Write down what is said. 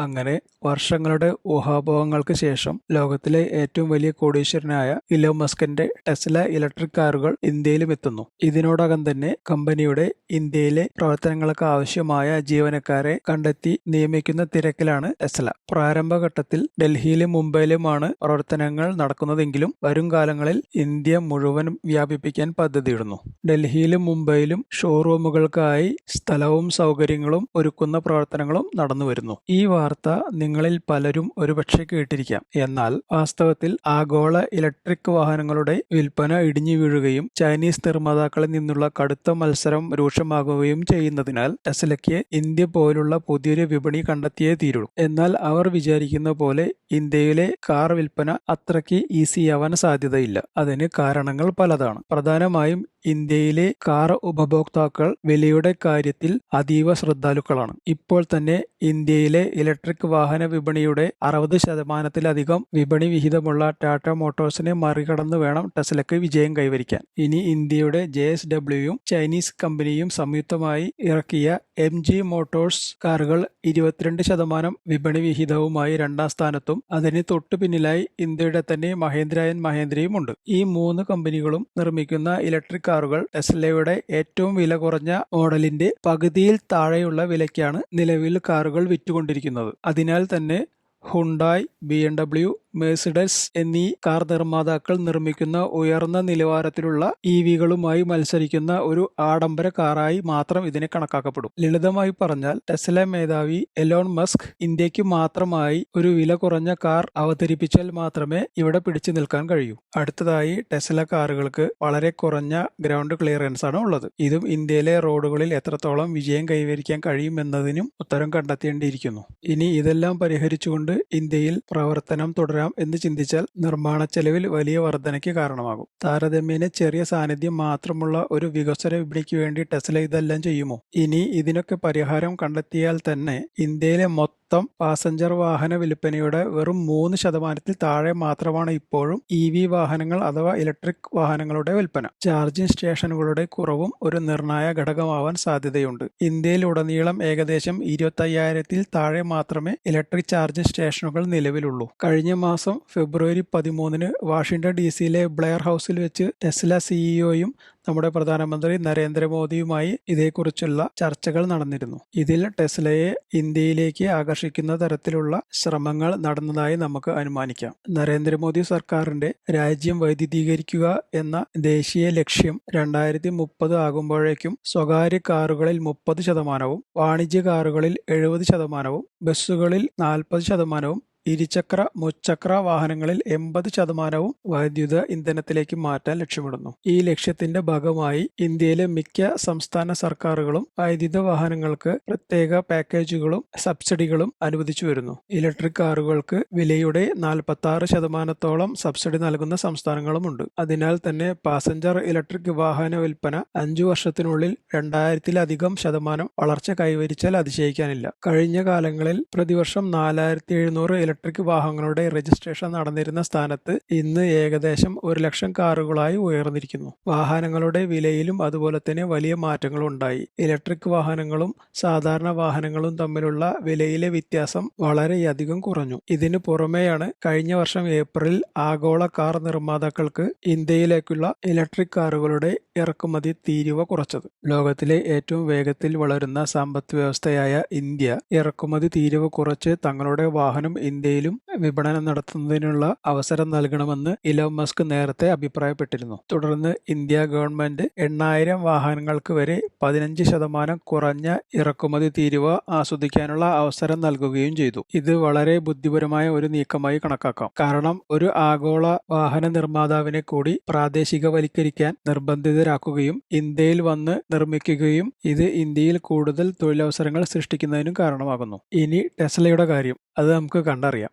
അങ്ങനെ വർഷങ്ങളുടെ ഊഹാപോഹങ്ങൾക്ക് ശേഷം ലോകത്തിലെ ഏറ്റവും വലിയ കോടീശ്വരനായ ഇലോൺ മസ്കിന്റെ ടെസ്ല ഇലക്ട്രിക് കാറുകൾ ഇന്ത്യയിലും എത്തുന്നു. ഇതിനോടകം തന്നെ കമ്പനിയുടെ ഇന്ത്യയിലെ പ്രവർത്തനങ്ങൾക്ക് ആവശ്യമായ ജീവനക്കാരെ കണ്ടെത്തി നിയമിക്കുന്ന തിരക്കിലാണ് ടെസ്ല. പ്രാരംഭഘട്ടത്തിൽ ഡൽഹിയിലും മുംബൈയിലുമാണ് പ്രവർത്തനങ്ങൾ നടക്കുന്നതെങ്കിലും വരും കാലങ്ങളിൽ ഇന്ത്യ മുഴുവൻ വ്യാപിപ്പിക്കാൻ പദ്ധതിയിടുന്നു. ഡൽഹിയിലും മുംബൈയിലും ഷോറൂമുകൾക്കായി സ്ഥലവും സൗകര്യങ്ങളും ഒരുക്കുന്ന പ്രവർത്തനങ്ങളും നടന്നുവരുന്നു. ഈ വാർത്ത നിങ്ങളിൽ പലരും ഒരുപക്ഷെ കേട്ടിരിക്കാം. എന്നാൽ വാസ്തവത്തിൽ ആഗോള ഇലക്ട്രിക് വാഹനങ്ങളുടെ വിൽപ്പന ഇടിഞ്ഞു വീഴുകയും ചൈനീസ് നിർമ്മാതാക്കളിൽ നിന്നുള്ള കടുത്ത മത്സരം രൂക്ഷമാകുകയും ചെയ്യുന്നതിനാൽ ടെസ്ലയ്ക്ക് ഇന്ത്യ പോലുള്ള പുതിയൊരു വിപണി കണ്ടെത്തിയേ തീരുള്ളൂ. എന്നാൽ അവർ വിചാരിക്കുന്ന പോലെ ഇന്ത്യയിലെ കാർ വിൽപ്പന അത്രയ്ക്ക് ഈസിയാവാൻ സാധ്യതയില്ല. അതിന് കാരണങ്ങൾ പലതാണ്. പ്രധാനമായും ഇന്ത്യയിലെ കാർ ഉപഭോക്താക്കൾ വിലയുടെ കാര്യത്തിൽ അതീവ ശ്രദ്ധാലുക്കളാണ്. ഇപ്പോൾ തന്നെ ഇന്ത്യയിലെ ഇലക്ട്രിക് വാഹന വിപണിയുടെ 60% വിപണി വിഹിതമുള്ള ടാറ്റ മോട്ടോഴ്സിനെ മറികടന്ന് വേണം ടെസ്ലയ്ക്ക് വിജയം കൈവരിക്കാൻ. ഇനി ഇന്ത്യയുടെ JSWയും ചൈനീസ് കമ്പനിയും സംയുക്തമായി ഇറക്കിയ MG മോട്ടോഴ്സ് കാറുകൾ 22% വിപണി വിഹിതവുമായി 2ാം സ്ഥാനത്തും അതിന് തൊട്ടു പിന്നിലായി ഇന്ത്യയുടെ തന്നെ മഹേന്ദ്ര ആൻഡ് മഹേന്ദ്രയും ഉണ്ട്. ഈ 3 കമ്പനികളും നിർമ്മിക്കുന്ന ഇലക്ട്രിക് കാറുകൾ ടെസ്ലയുടെ ഏറ്റവും വില കുറഞ്ഞ മോഡലിന്റെ പകുതിയിൽ താഴെയുള്ള വിലയ്ക്കാണ് നിലവിൽ കാറുകൾ വിറ്റുകൊണ്ടിരിക്കുന്നത്. അതിനാൽ തന്നെ ഹുണ്ടായ്, BMW, മെഴ്സിഡസ് എന്നീ കാർ നിർമ്മാതാക്കൾ നിർമ്മിക്കുന്ന ഉയർന്ന നിലവാരത്തിലുള്ള EVകളുമായി മത്സരിക്കുന്ന ഒരു ആഡംബര കാറായി മാത്രം ഇതിനെ കണക്കാക്കപ്പെടും. ലളിതമായി പറഞ്ഞാൽ ടെസ്ല മേധാവി എലോൺ മസ്ക് ഇന്ത്യക്ക് മാത്രമായി ഒരു വില കുറഞ്ഞ കാർ അവതരിപ്പിച്ചാൽ മാത്രമേ ഇവിടെ പിടിച്ചു നിൽക്കാൻ കഴിയൂ. അടുത്തതായി ടെസ്ല കാറുകൾക്ക് വളരെ കുറഞ്ഞ ഗ്രൗണ്ട് ക്ലിയറൻസ് ആണ് ഉള്ളത്. ഇതും ഇന്ത്യയിലെ റോഡുകളിൽ എത്രത്തോളം വിജയം കൈവരിക്കാൻ കഴിയുമെന്നതിനും ഉത്തരം കണ്ടെത്തേണ്ടിയിരിക്കുന്നു. ഇനി ഇതെല്ലാം പരിഹരിച്ചുകൊണ്ട് ഇന്ത്യയിൽ പ്രവർത്തനം തുടരാം എന്ന് ചിന്തിച്ചാൽ നിർമ്മാണ ചെലവിൽ വലിയ വർധനയ്ക്ക് കാരണമാകും. താരതമ്യേന ചെറിയ സാന്നിധ്യം മാത്രമുള്ള ഒരു വികസ്വര വിപണിക്ക് വേണ്ടി ടെസ്ല ഇതെല്ലാം ചെയ്യുമോ? ഇനി ഇതിനൊക്കെ പരിഹാരം കണ്ടെത്തിയാൽ തന്നെ ഇന്ത്യയിലെ മൊത്തം പാസഞ്ചർ വാഹന വിൽപ്പനയുടെ വെറും 3% താഴെ മാത്രമാണ് ഇപ്പോഴും EV വാഹനങ്ങൾ അഥവാ ഇലക്ട്രിക് വാഹനങ്ങളുടെ വിൽപ്പന. ചാർജിംഗ് സ്റ്റേഷനുകളുടെ കുറവും ഒരു നിർണായക ഘടകമാവാൻ സാധ്യതയുണ്ട്. ഇന്ത്യയിലുടനീളം ഏകദേശം 25,000-ൽ താഴെ മാത്രമേ ഇലക്ട്രിക് ചാർജിംഗ് സ്റ്റേഷനുകൾ നിലവിലുള്ളൂ. കഴിഞ്ഞ മാസം ഫെബ്രുവരി 13-ന് വാഷിംഗ്ടൺ DC-യിലെ ബ്ലെയർ ഹൗസിൽ വെച്ച് ടെസ്ല CEOയും നമ്മുടെ പ്രധാനമന്ത്രി നരേന്ദ്രമോദിയുമായി ഇതേക്കുറിച്ചുള്ള ചർച്ചകൾ നടന്നിരുന്നു. ഇതിൽ ടെസ്ലയെ ഇന്ത്യയിലേക്ക് ആകർഷിക്കുന്ന തരത്തിലുള്ള ശ്രമങ്ങൾ നടന്നതായി നമുക്ക് അനുമാനിക്കാം. നരേന്ദ്രമോദി സർക്കാരിന്റെ രാജ്യം വൈദ്യുതീകരിക്കുക എന്ന ദേശീയ ലക്ഷ്യം 2030 ആകുമ്പോഴേക്കും സ്വകാര്യ കാറുകളിൽ 30%, വാണിജ്യ കാറുകളിൽ 70%, ബസ്സുകളിൽ 40%, ഇരുചക്ര മുച്ചക്ര വാഹനങ്ങളിൽ 80% വൈദ്യുത ഇന്ധനത്തിലേക്ക് മാറ്റാൻ ലക്ഷ്യമിടുന്നു. ഈ ലക്ഷ്യത്തിന്റെ ഭാഗമായി ഇന്ത്യയിലെ മിക്ക സംസ്ഥാന സർക്കാരുകളും വൈദ്യുത വാഹനങ്ങൾക്ക് പ്രത്യേക പാക്കേജുകളും സബ്സിഡികളും അനുവദിച്ചു വരുന്നു. ഇലക്ട്രിക് കാറുകൾക്ക് വിലയുടെ 46%-ഓളം സബ്സിഡി നൽകുന്ന സംസ്ഥാനങ്ങളുമുണ്ട്. അതിനാൽ തന്നെ പാസഞ്ചർ ഇലക്ട്രിക് വാഹന വിൽപ്പന 5 വർഷത്തിനുള്ളിൽ 2000-ലധികം% വളർച്ച കൈവരിച്ചാൽ അതിശയിക്കാനില്ല. കഴിഞ്ഞ കാലങ്ങളിൽ പ്രതിവർഷം 4700 ഇലക്ട്രിക് വാഹനങ്ങളുടെ രജിസ്ട്രേഷൻ നടന്നിരുന്ന സ്ഥാനത്ത് ഇന്ന് ഏകദേശം 1,00,000 കാറുകളായി ഉയർന്നിരിക്കുന്നു. വാഹനങ്ങളുടെ വിലയിലും അതുപോലെ തന്നെ വലിയ മാറ്റങ്ങൾ ഉണ്ടായി. ഇലക്ട്രിക് വാഹനങ്ങളും സാധാരണ വാഹനങ്ങളും തമ്മിലുള്ള വിലയിലെ വ്യത്യാസം വളരെയധികം കുറഞ്ഞു. ഇതിനു പുറമെയാണ് കഴിഞ്ഞ വർഷം ഏപ്രിലിൽ ആഗോള കാർ നിർമ്മാതാക്കൾക്ക് ഇന്ത്യയിലേക്കുള്ള ഇലക്ട്രിക് കാറുകളുടെ ഇറക്കുമതി തീരുവ കുറച്ചത്. ലോകത്തിലെ ഏറ്റവും വേഗത്തിൽ വളരുന്ന സമ്പദ് വ്യവസ്ഥയായ ഇന്ത്യ ഇറക്കുമതി തീരുവ കുറച്ച് തങ്ങളുടെ വാഹനം ഇന്ത്യയിലും വിപണനം നടത്തുന്നതിനുള്ള അവസരം നൽകണമെന്ന് ഇലോൺ മസ്ക് നേരത്തെ അഭിപ്രായപ്പെട്ടിരുന്നു. തുടർന്ന് ഇന്ത്യ ഗവൺമെന്റ് 8,000 വാഹനങ്ങൾക്ക് വരെ 15% കുറഞ്ഞ ഇറക്കുമതി തീരുവ ആസ്വദിക്കാനുള്ള അവസരം നൽകുകയും ചെയ്തു. ഇത് വളരെ ബുദ്ധിപരമായ ഒരു നീക്കമായി കണക്കാക്കാം. കാരണം ഒരു ആഗോള വാഹന നിർമ്മാതാവിനെ കൂടി പ്രാദേശികവൽക്കരിക്കാൻ നിർബന്ധിതരാക്കുകയും ഇന്ത്യയിൽ വന്ന് നിർമ്മിക്കുകയും ഇത് ഇന്ത്യയിൽ കൂടുതൽ തൊഴിലവസരങ്ങൾ സൃഷ്ടിക്കുന്നതിനും കാരണമാകുന്നു. ഇനി ടെസ്ലയുടെ കാര്യം, അത് നമുക്ക് കണ്ടറിയാം.